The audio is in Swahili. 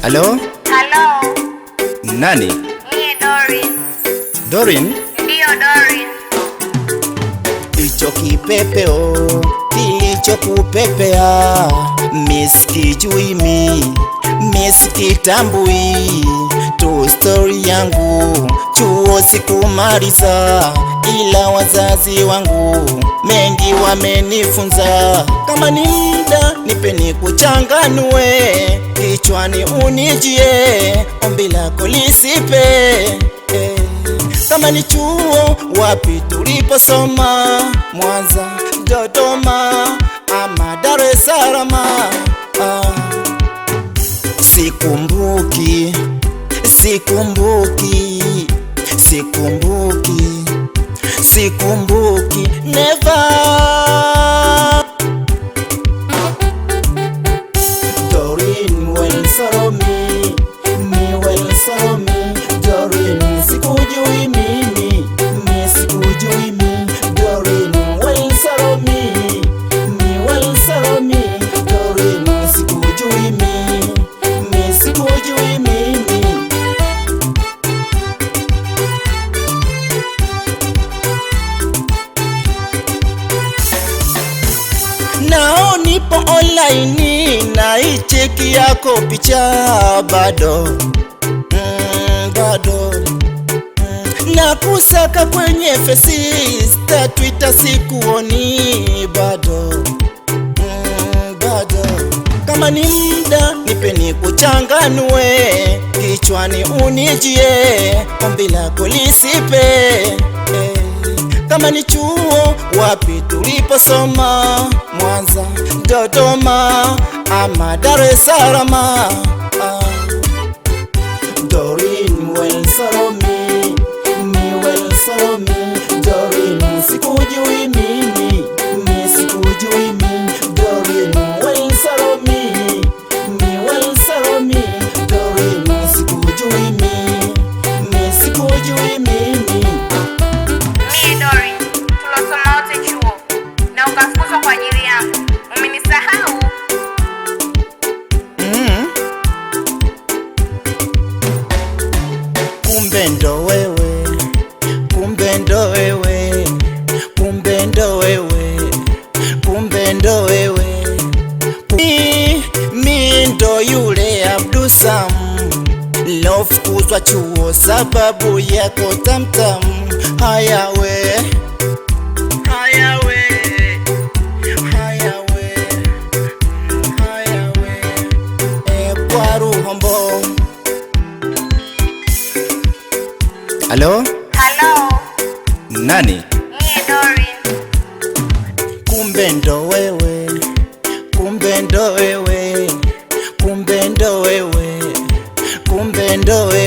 Halo? Halo. Nani? Mie Dorin. Dorin? Ndio Dorin. Icho kipepeo kilichokupepea misikijui misikitambui tu story yangu chuo sikumaliza, ila wazazi wangu mengi wamenifunza. Kama ni muda nipe nikuchanganue, kichwani unijie, ombi lako lisipe. Kama ni chuo wapi tuliposoma, Mwanza, Dodoma ama Dar es Salaam? Sikumbuki, sikumbuki, sikumbuki, sikumbuki, never. Dorin, well sorrow me well sorrow me. Dorin, sikujui mimi sikujui mimi. Dorin, well sorrow me well sorrow me. Dorin, sikujui mimi sikujui mimi. Nao nipo online na icheki yako picha bado bado na kusaka kwenye Facebook, Twitter sikuoni bado bado. Kama ni muda nipe nikuchanganue, kichwani unijie, ombi lako lisipe. Kama ni chuo wapi tuliposoma, Mwanza, Dodoma ama Dar es Salaam? Dorin, well sorrow me well sorrow me. Dorin, sikujui mimi sikujui mimi. Dorin, well sorrow me well sorrow me. Dorin, sikujui mimi sikujui mimi. Mie Dorin. Tulosoma wote chuo na ukafukuzwa kwa ajili yangu. Umenisahau? Kumbe ndo wewe, kumbe ndo wewe, kumbe ndo wewe, kumbe ndo wewe. Mi ndo yule Abdusam lofukuzwa chuo sababu yako tamtam. Haya we, haya we, haya we, haya we, kwa Ruhombo. Halo? Halo. Nani? Mie Dorin. Kumbe ndo wewe, kumbe ndo wewe, kumbe ndo wewe, kumbe ndo wewe.